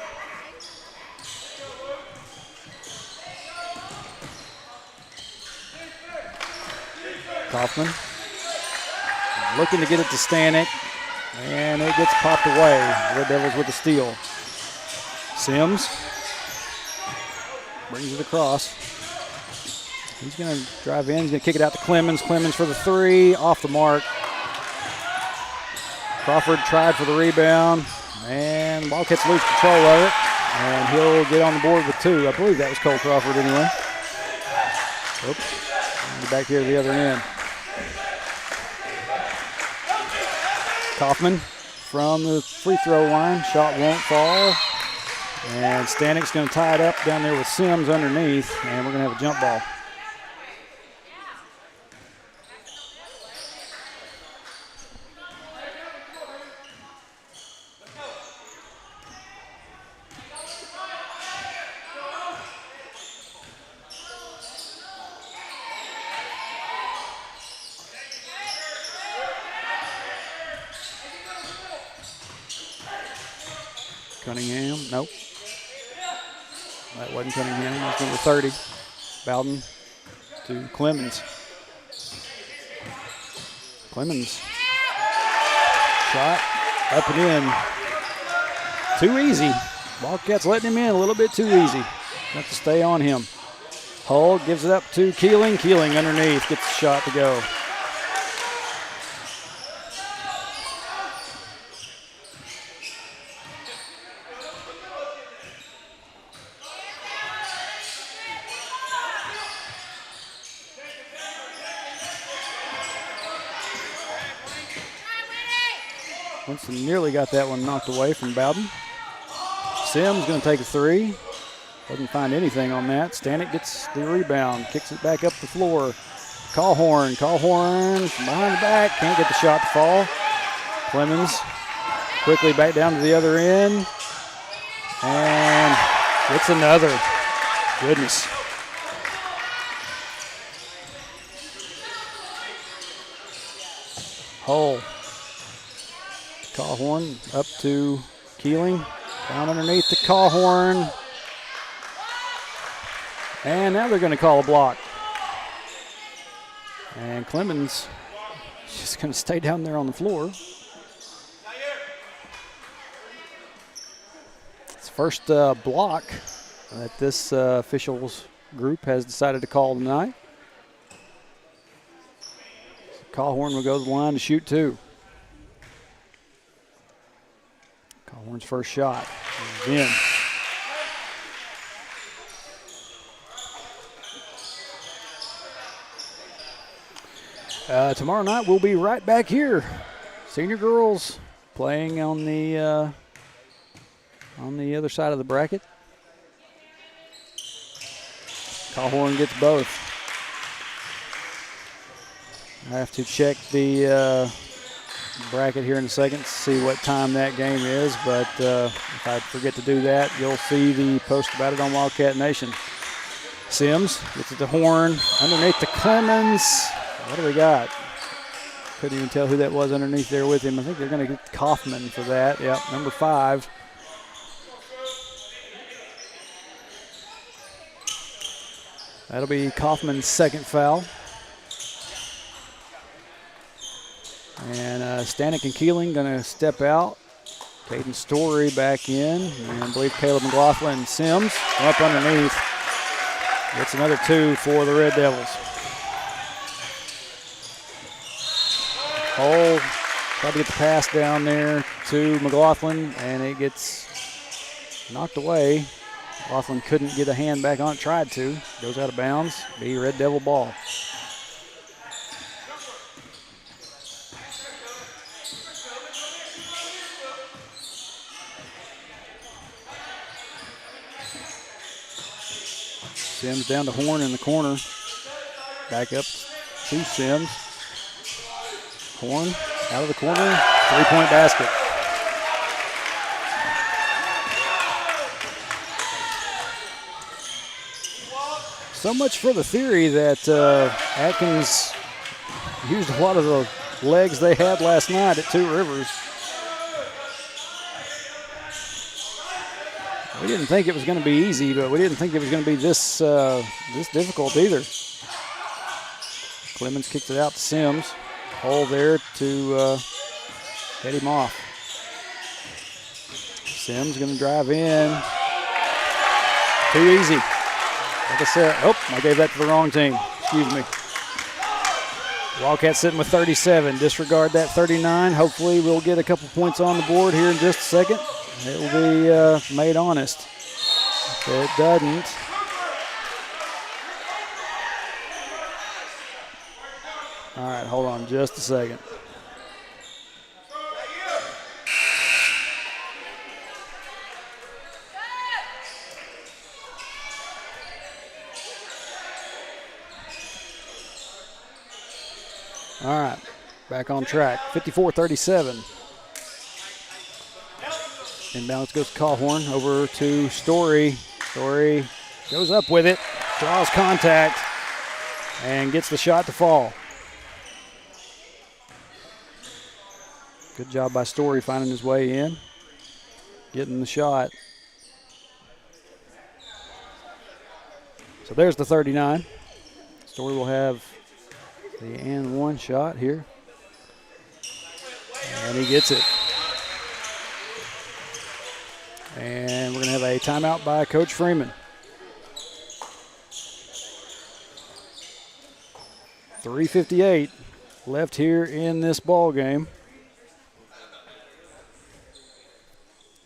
Kaufman looking to get it to Stanek. And it gets popped away. Red Devils with a steal. Sims brings it across. He's going to drive in. He's going to kick it out to Clemens. Clemens for the three. Off the mark. Crawford tried for the rebound. And Wildcats lose control of it. And he'll get on the board with two. I believe that was Cole Crawford anyway. Oops. Back here to the other end. Kaufman from the free throw line. Shot won't fall. And Stanek's going to tie it up down there with Sims underneath. And we're going to have a jump ball. Cunningham, nope. That wasn't Cunningham, that's number 30. Bowden to Clemens. Clemens. Shot up and in. Too easy. Wildcats letting him in a little bit too easy. Have to stay on him. Hull gives it up to Keeling. Keeling underneath gets the shot to go. Winston nearly got that one knocked away from Bowden. Sims going to take a three. Doesn't find anything on that. Stanek gets the rebound, kicks it back up the floor. Callhorn from behind the back, can't get the shot to fall. Clemens quickly back down to the other end. And gets another. Goodness. Hull. Callhorn up to Keeling. Down underneath to Callhorn. And now they're going to call a block. And Clemens just going to stay down there on the floor. It's the first block that this officials group has decided to call tonight. So Callhorn will go to the line to shoot two. Callhorn's first shot is in. Tomorrow night we'll be right back here. Senior girls playing on the other side of the bracket. Callhorn gets both. I have to check the bracket here in a second to see what time that game is, but if I forget to do that, you'll see the post about it on Wildcat Nation. Sims gets it to Horn, underneath to Clemens. What do we got? Couldn't even tell who that was underneath there with him. I think they're going to get Kaufman for that. Yep, number 5. That'll be Kaufman's second foul. And Stanek and Keeling going to step out. Caden Story back in. And I believe Caleb McLaughlin and Sims up underneath. Gets another 2 for the Red Devils. Cole tried to get the pass down there to McLaughlin, and it gets knocked away. McLaughlin couldn't get a hand back on it, tried to. Goes out of bounds. Be Red Devil ball. Sims down to Horn in the corner. Back up to Sims. Horn out of the corner. 3-point basket. So much for the theory that Atkins used a lot of the legs they had last night at Two Rivers. We didn't think it was going to be easy, but we didn't think it was going to be this difficult either. Clemens kicked it out to Sims. Hole there to head him off. Sims going to drive in. Too easy. Like I said, I gave that to the wrong team. Excuse me. Wildcats sitting with 37. Disregard that 39. Hopefully we'll get a couple points on the board here in just a second. It will be made honest. If it doesn't, all right, hold on just a second. All right, back on track. 54-37. Inbounds goes to Callhorn, over to Story. Story goes up with it, draws contact, and gets the shot to fall. Good job by Story finding his way in, getting the shot. So there's the 39. Story will have the and one shot here. And he gets it. And we're going to have a timeout by Coach Freeman. 3:58 left here in this ball game.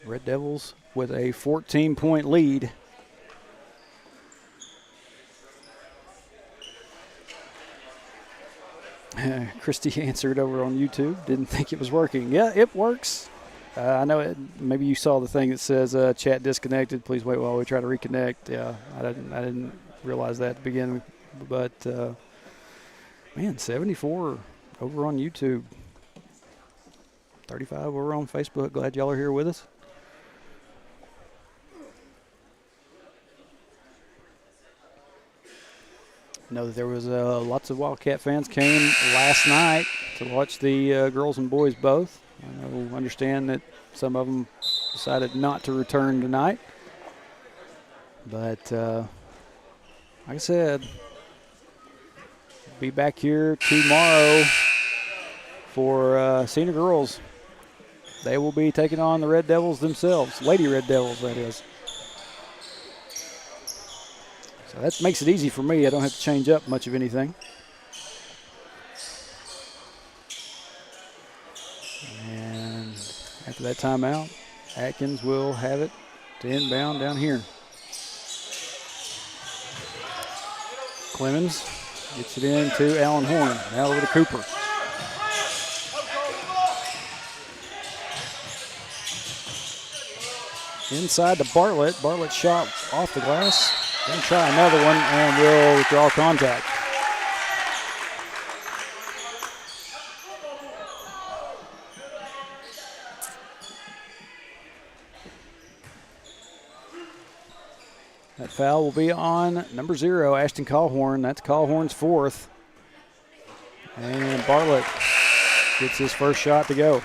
Red Devils with a 14-point lead. Christy answered over on YouTube. Didn't think it was working. Yeah, it works. I know maybe you saw the thing that says chat disconnected. Please wait while we try to reconnect. Yeah, I didn't realize that to begin with. But, man, 74 over on YouTube. 35 over on Facebook. Glad y'all are here with us. I know that there was lots of Wildcat fans came last night to watch the girls and boys both. I understand that some of them decided not to return tonight. But, like I said, be back here tomorrow for senior girls. They will be taking on the Red Devils themselves, Lady Red Devils, that is. So that makes it easy for me. I don't have to change up much of anything. And after that timeout, Atkins will have it to inbound down here. Clemens Gets it in to Allen Horn. Now over to Cooper. Inside to Bartlett. Bartlett shot off the glass. Going to try another one and will draw contact. That foul will be on number 0, Ashton Callhorn. That's Callhorn's 4th. And Bartlett gets his first shot to go.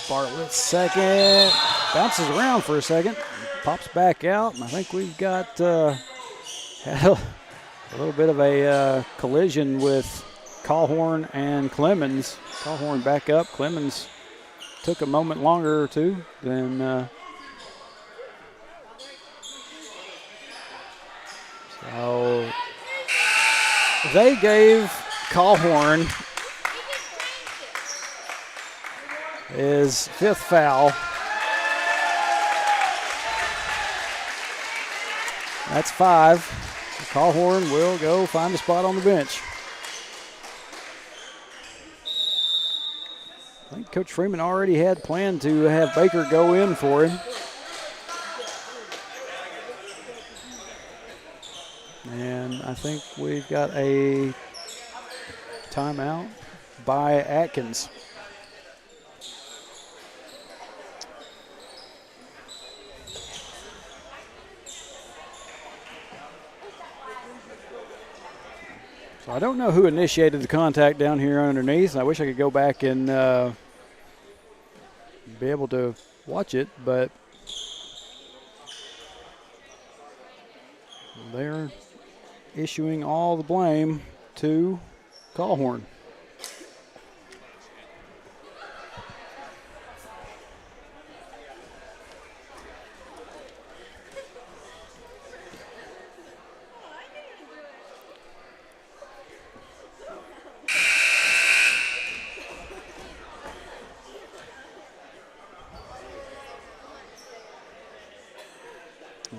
Bartlett's second. Bounces around for a second. Pops back out. And I think we've got had a little bit of a collision with Callhorn and Clemens. Callhorn back up. Clemens took a moment longer or two than so they gave Callhorn his 5th foul. That's 5. Callhorn will go find a spot on the bench. I think Coach Freeman already had planned to have Baker go in for him. And I think we've got a timeout by Atkins. I don't know who initiated the contact down here underneath. I wish I could go back and be able to watch it, but they're issuing all the blame to Callhorn.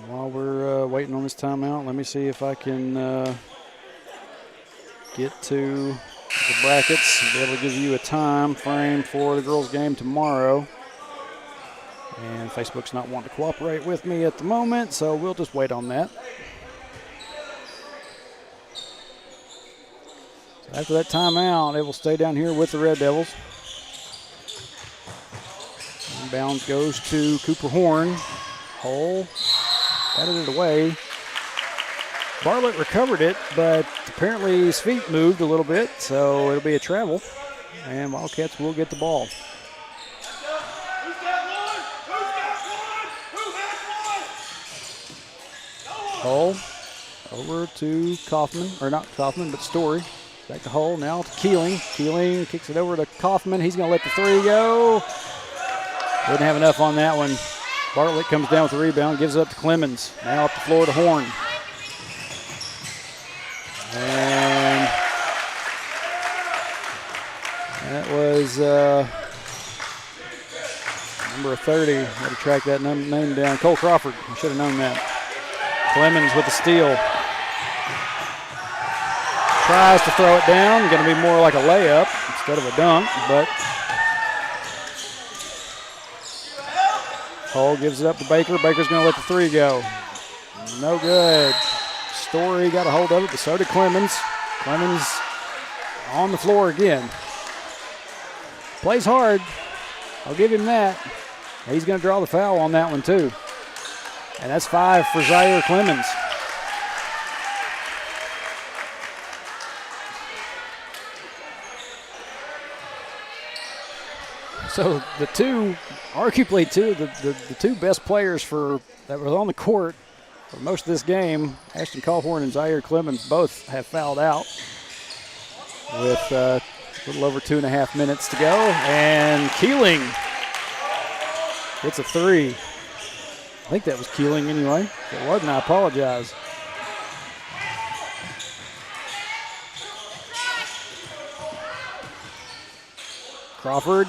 While we're waiting on this timeout, let me see if I can get to the brackets and be able to give you a time frame for the girls' game tomorrow. And Facebook's not wanting to cooperate with me at the moment, so we'll just wait on that. So after that timeout, it will stay down here with the Red Devils. Inbound goes to Cooper Horn. Hole. Batted it away. Bartlett recovered it, but apparently his feet moved a little bit, so it'll be a travel. And Wildcats will get the ball. Hull over to Kaufman, or not Kaufman, but Story. Back to Hull, now to Keeling. Keeling kicks it over to Kaufman. He's going to let the 3 go. Didn't have enough on that one. Bartlett comes down with the rebound, gives it up to Clemens. Now up the floor to Horn. And that was number 30. I had to track that name down. Cole Crawford. I should have known that. Clemens with the steal. Tries to throw it down. Going to be more like a layup instead of a dunk, but Hull gives it up to Baker. Baker's going to let the 3 go. No good. Story got a hold of it, but so did Clemens. Clemens on the floor again. Plays hard. I'll give him that. He's going to draw the foul on that one too. And that's 5 for Zaire Clemens. So the two best players that were on the court for most of this game, Ashton Callhorn and Zaire Clemens, both have fouled out with a little over 2.5 minutes to go. And Keeling hits a 3. I think that was Keeling anyway. If it wasn't, I apologize. Crawford.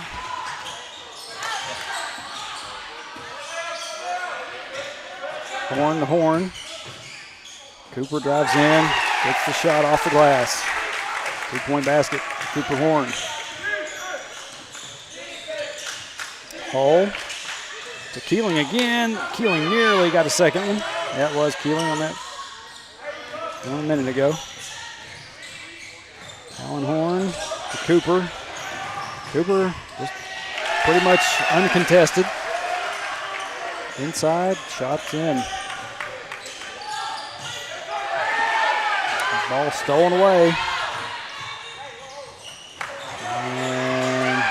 Horn to Horn. Cooper drives in, gets the shot off the glass. 2-point basket, Cooper Horn. Hull to Keeling again. Keeling nearly got a second one. That was Keeling on that 1 minute ago. Allen Horn to Cooper. Cooper just pretty much uncontested. Inside, shots in. Ball stolen away. And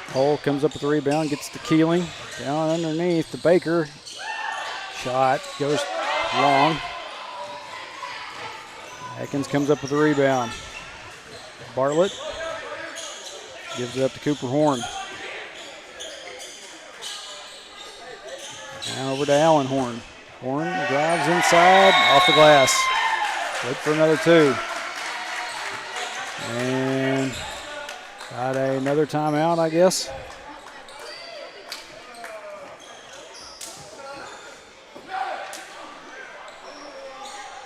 Hull comes up with the rebound, gets to Keeling. Down underneath to Baker. Shot goes long. Atkins comes up with the rebound. Bartlett gives it up to Cooper Horn. Now over to Allen Horn. Horn drives inside, off the glass. Wait for another two. And got another timeout, I guess.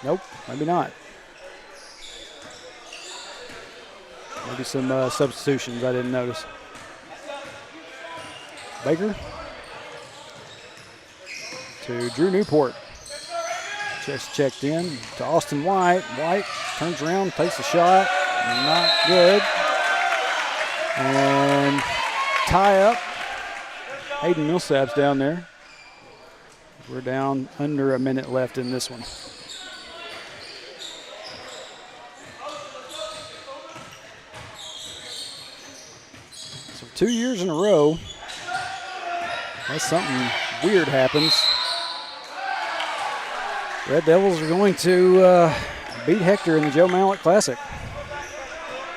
Nope, maybe not. Maybe some substitutions I didn't notice. Baker to Drew Newport. Just checked in to Austin White. White turns around, takes a shot. Not good. And tie up. Hayden Millsap's down there. We're down under a minute left in this one. So 2 years in a row, unless something weird happens, Red Devils are going to beat Hector in the Joe Mallett Classic.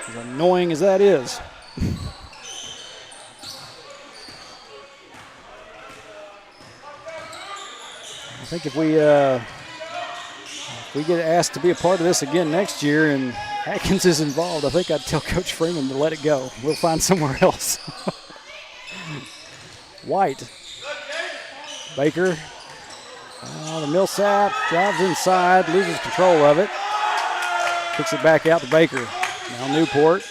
As annoying as that is. I think if we get asked to be a part of this again next year and Atkins is involved, I think I'd tell Coach Freeman to let it go. We'll find somewhere else. White. Baker. The Millsap drives inside, loses control of it. Kicks it back out to Baker. Now Newport.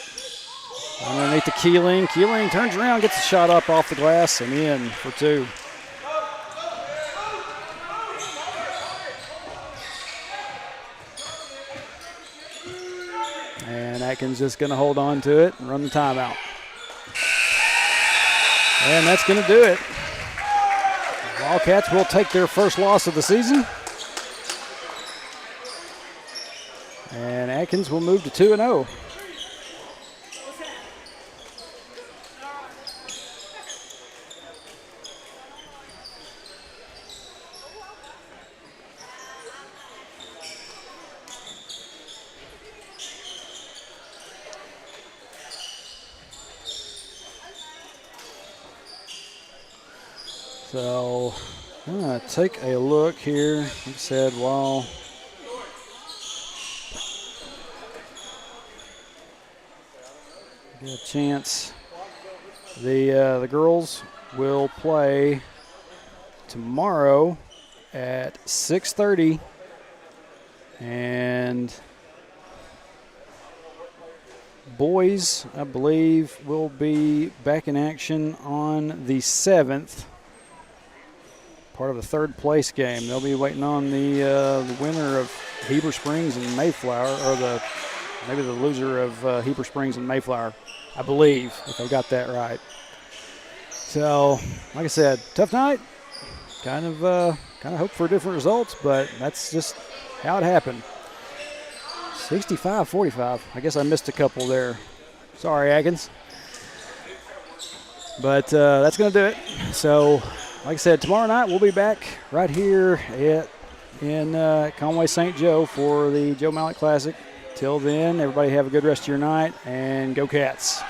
Underneath to Keeling. Keeling turns around, gets a shot up off the glass and in for two. And Atkins just going to hold on to it and run the timeout. And that's going to do it. Wildcats will take their first loss of the season. And Atkins will move to 2-0. So I'm going to take a look here. Like I said, while get a chance, the girls will play tomorrow at 6:30, and boys, I believe, will be back in action on the 7th. Part of the third place game. They'll be waiting on the winner of Heber Springs and Mayflower, or maybe the loser of Heber Springs and Mayflower, I believe, if I got that right. So, like I said, tough night. Kind of hope for different results, but that's just how it happened. 65-45. I guess I missed a couple there. Sorry, Atkins. But that's going to do it. So, like I said, tomorrow night we'll be back right here in Conway St. Joe for the Joe Mallett Classic. Till then, everybody have a good rest of your night, and go Cats.